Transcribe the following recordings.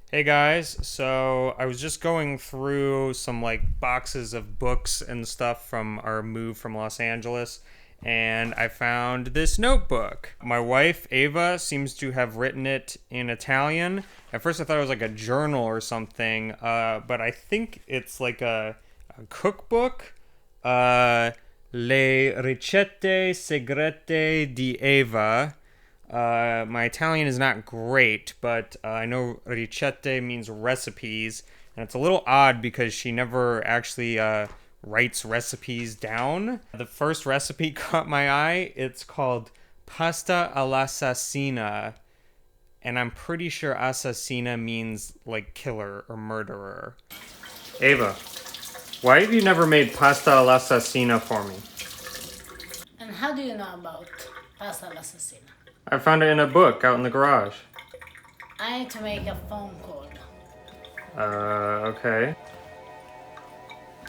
Hey guys, so I was just going through some boxes of books and stuff from our move from Los Angeles, and I found this notebook. My wife, Ava, seems to have written it in Italian. At first I thought it was like a journal or something, but I think it's like a cookbook. Le ricette segrete di Eva. My Italian is not great, but I know ricette means recipes, and it's a little odd because she never actually writes recipes down. The first recipe caught my eye. It's called pasta all'assassina, and I'm pretty sure assassina means like killer or murderer. Ava, why have you never made pasta all'assassina for me? And how do you know about pasta all'assassina? I found it in a book out in the garage. I need to make a phone call. Okay.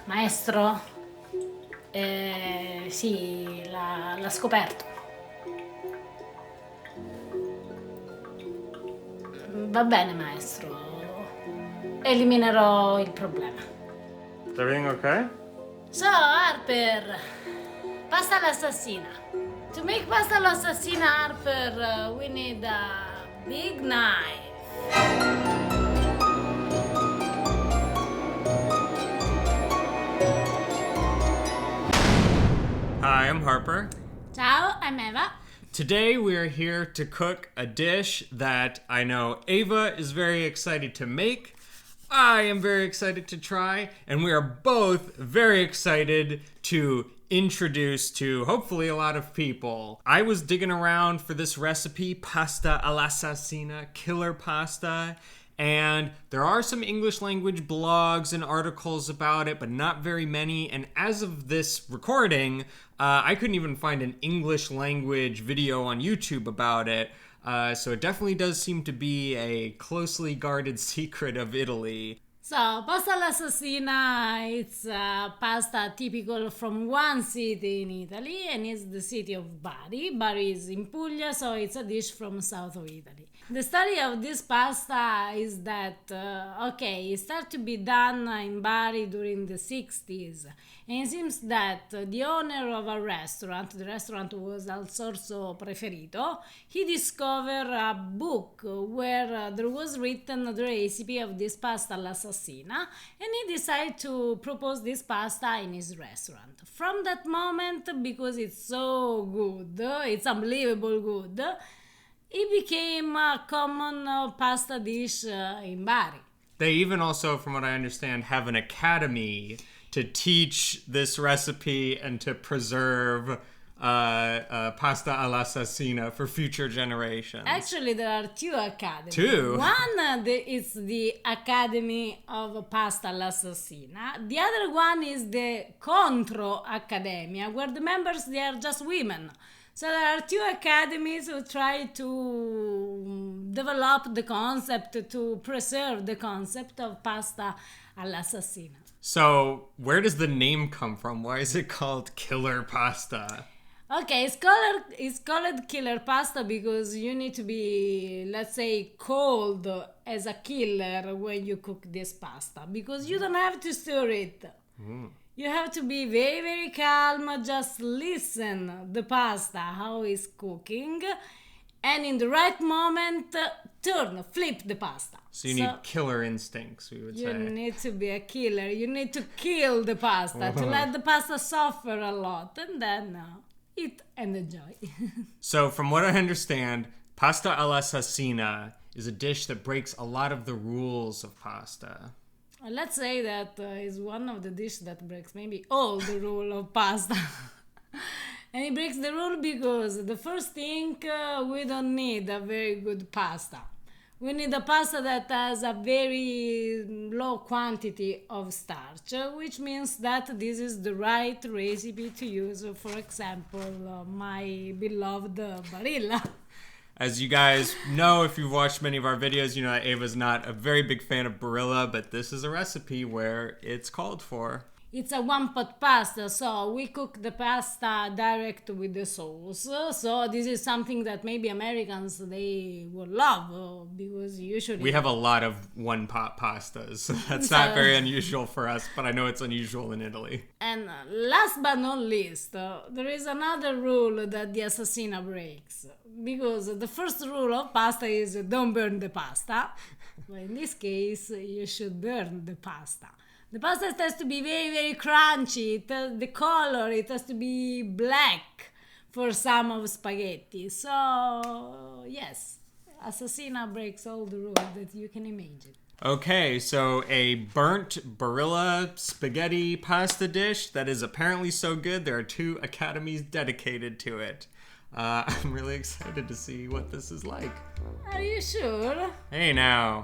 Maestro, sì, l'ha scoperto. Va bene, maestro. Eliminerò il problema. Is everything okay? So, Harper, pasta all'assassina. To make pasta all'assassina, Harper, we need a big knife. Hi, I'm Harper. Ciao, I'm Eva. Today we are here to cook a dish that I know Ava is very excited to make. I am very excited to try, and we are both very excited to introduce to hopefully a lot of people. I was digging around for this recipe, pasta all'assassina, killer pasta, and there are some English language blogs and articles about it, but not very many. And as of this recording, I couldn't even find an English language video on YouTube about it. So it definitely does seem to be a closely guarded secret of Italy. So, pasta all'assassina, it's pasta typical from one city in Italy, and it's the city of Bari. Bari is in Puglia, so it's a dish from south of Italy. The story of this pasta is that, it started to be done in Bari during the 60s. And it seems that the owner of a restaurant, the restaurant was Al Sorso Preferito, he discovered a book where there was written the recipe of this pasta all'assassina, and he decided to propose this pasta in his restaurant. From that moment, because it's so good, it's unbelievable good, it became a common pasta dish in Bari. They even also, from what I understand, have an academy to teach this recipe and to preserve pasta all'assassina for future generations. Actually, there are two academies. Two? One is the Academy of Pasta all'Assassina. The other one is the Contro Accademia, where the members, they are just women. So there are two academies who try to develop the concept, to preserve the concept of pasta all'assassina. So, where does the name come from? Why is it called killer pasta? Okay, it's called killer pasta because you need to be, let's say, cold as a killer when you cook this pasta, because you don't have to stir it. You have to be very, very calm, just listen the pasta, how it's cooking, and in the right moment, flip the pasta. So you need killer instincts, we would say. You need to be a killer. You need to kill the pasta, to let the pasta suffer a lot, and then eat and enjoy. So from what I understand, pasta all'assassina is a dish that breaks a lot of the rules of pasta. Let's say that is one of the dishes that breaks maybe all the rule of pasta. And it breaks the rule because the first thing, we don't need a very good pasta. We need a pasta that has a very low quantity of starch, which means that this is the right recipe to use, for example, my beloved Barilla. As you guys know, if you've watched many of our videos, you know that Ava's not a very big fan of Barilla, but this is a recipe where it's called for. It's a one pot pasta, so we cook the pasta direct with the sauce. So this is something that maybe Americans they will love because usually We have a lot of one pot pastas. That's not very unusual for us, but I know it's unusual in Italy. And last but not least, there is another rule that the assassina breaks. Because the first rule of pasta is don't burn the pasta. But in this case, you should burn the pasta. The pasta has to be very, very crunchy. The color, it has to be black for some of spaghetti. So, yes, assassina breaks all the rules that you can imagine. Okay, so a burnt Barilla spaghetti pasta dish that is apparently so good there are 2 academies dedicated to it. I'm really excited to see what this is like. Are you sure? Hey now.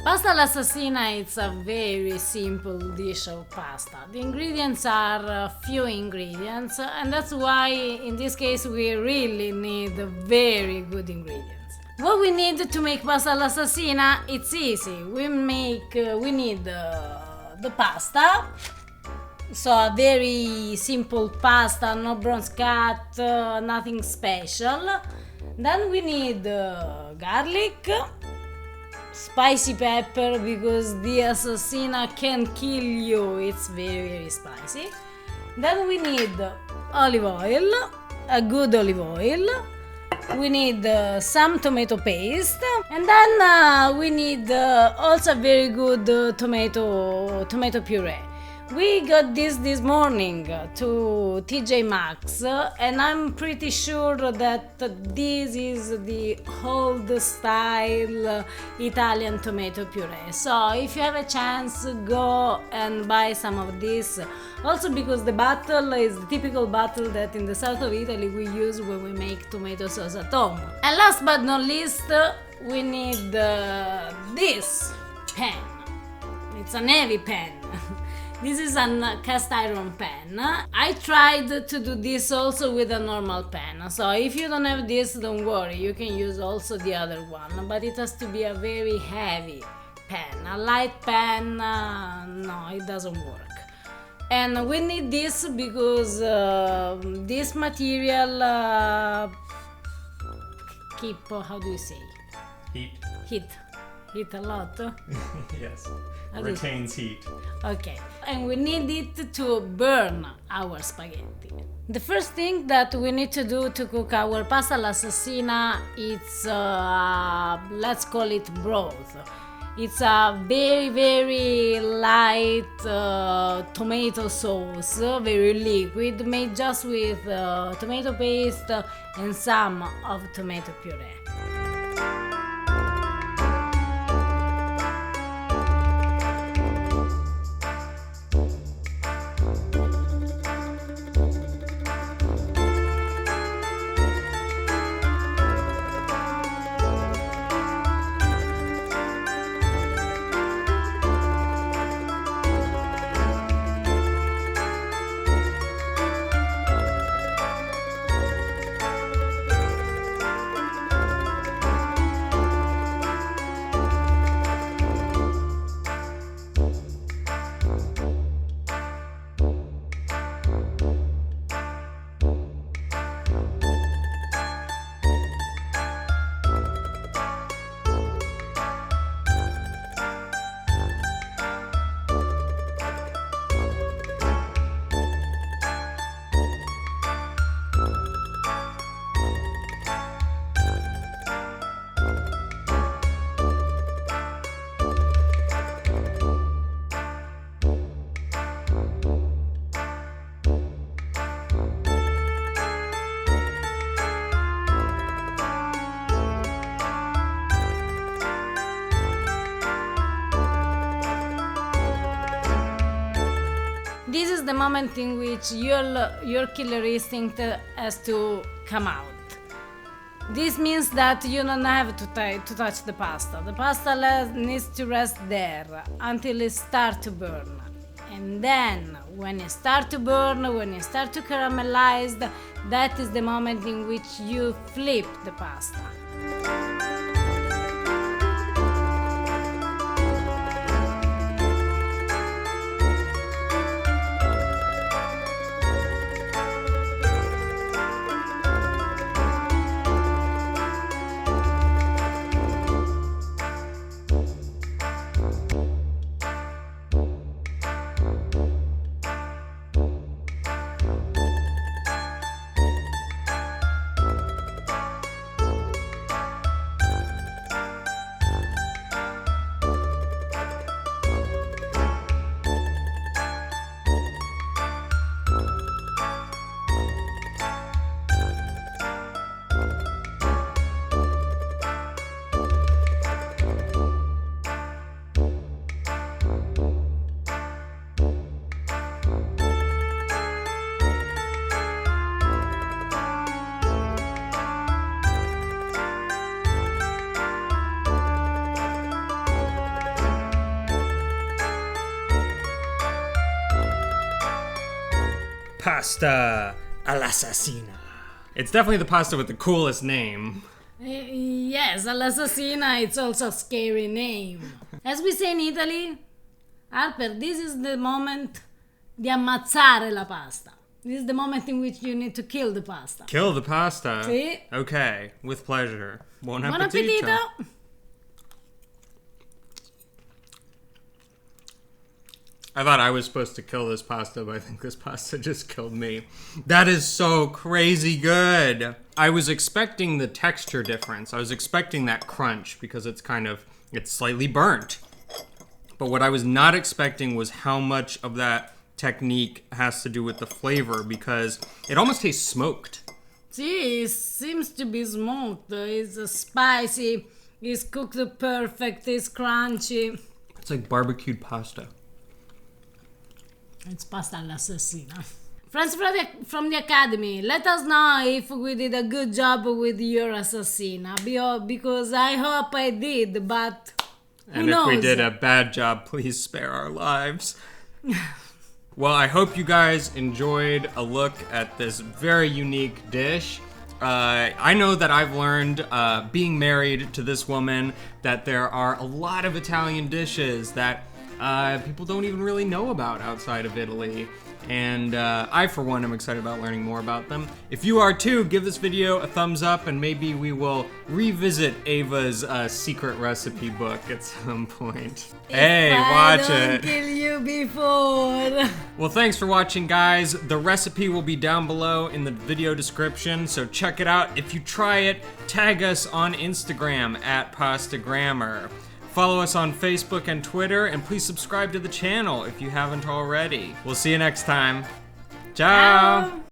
Pasta all'assassina it's a very simple dish of pasta. The ingredients are few ingredients, and that's why in this case we really need very good ingredients. What we need to make pasta all'assassina, it's easy. We need the pasta. So a very simple pasta, no bronze cut, nothing special. Then we need garlic, spicy pepper because the assassina can kill you, it's very very spicy. Then we need olive oil, a good olive oil. We need some tomato paste, and then we need also very good tomato puree. We got this morning to TJ Maxx, and I'm pretty sure that this is the old style Italian tomato puree. So if you have a chance, go and buy some of this. Also because the bottle is the typical bottle that in the south of Italy we use when we make tomato sauce at home. And last but not least, we need this pan. It's an heavy pan. This is a cast iron pan. I tried to do this also with a normal pan. So if you don't have this, don't worry, you can use also the other one. But it has to be a very heavy pan. A light pan, no, it doesn't work. And we need this because this material keep, how do you say? Heat a lot. Yes. Retains heat. Okay. And we need it to burn our spaghetti. The first thing that we need to do to cook our pasta all'assassina is, let's call it broth. It's a very, very light tomato sauce, very liquid, made just with tomato paste and some of tomato puree. This is the moment in which your killer instinct has to come out. This means that you don't have to touch the pasta. The pasta needs to rest there until it starts to burn. And then, when it starts to burn, when it starts to caramelize, that is the moment in which you flip the pasta. pasta all'assassina. It's definitely the pasta with the coolest name. Yes, all'assassina, it's also a scary name. As we say in Italy, Alper, this is the moment di ammazzare la pasta. This is the moment in which you need to kill the pasta. Kill the pasta? Sì. Okay, with pleasure. Buon Buon appetito. appetito! I thought I was supposed to kill this pasta, but I think this pasta just killed me. That is so crazy good. I was expecting the texture difference. I was expecting that crunch because it's slightly burnt. But what I was not expecting was how much of that technique has to do with the flavor, because it almost tastes smoked. See, it seems to be smoked. It's spicy, it's cooked perfect, it's crunchy. It's like barbecued pasta. It's pasta all'assassina. Friends from the academy, let us know if we did a good job with your assassina, because I hope I did, but who knows? And if we did a bad job, please spare our lives. Well, I hope you guys enjoyed a look at this very unique dish. I know that I've learned, being married to this woman, that there are a lot of Italian dishes that people don't even really know about outside of Italy. And I, for one, am excited about learning more about them. If you are too, give this video a thumbs up, and maybe we will revisit Ava's secret recipe book at some point. Hey, watch it. Kill you before. Well, thanks for watching, guys. The recipe will be down below in the video description, so check it out. If you try it, tag us on Instagram at PastaGrammar. Follow us on Facebook and Twitter, and please subscribe to the channel if you haven't already. We'll see you next time. Ciao!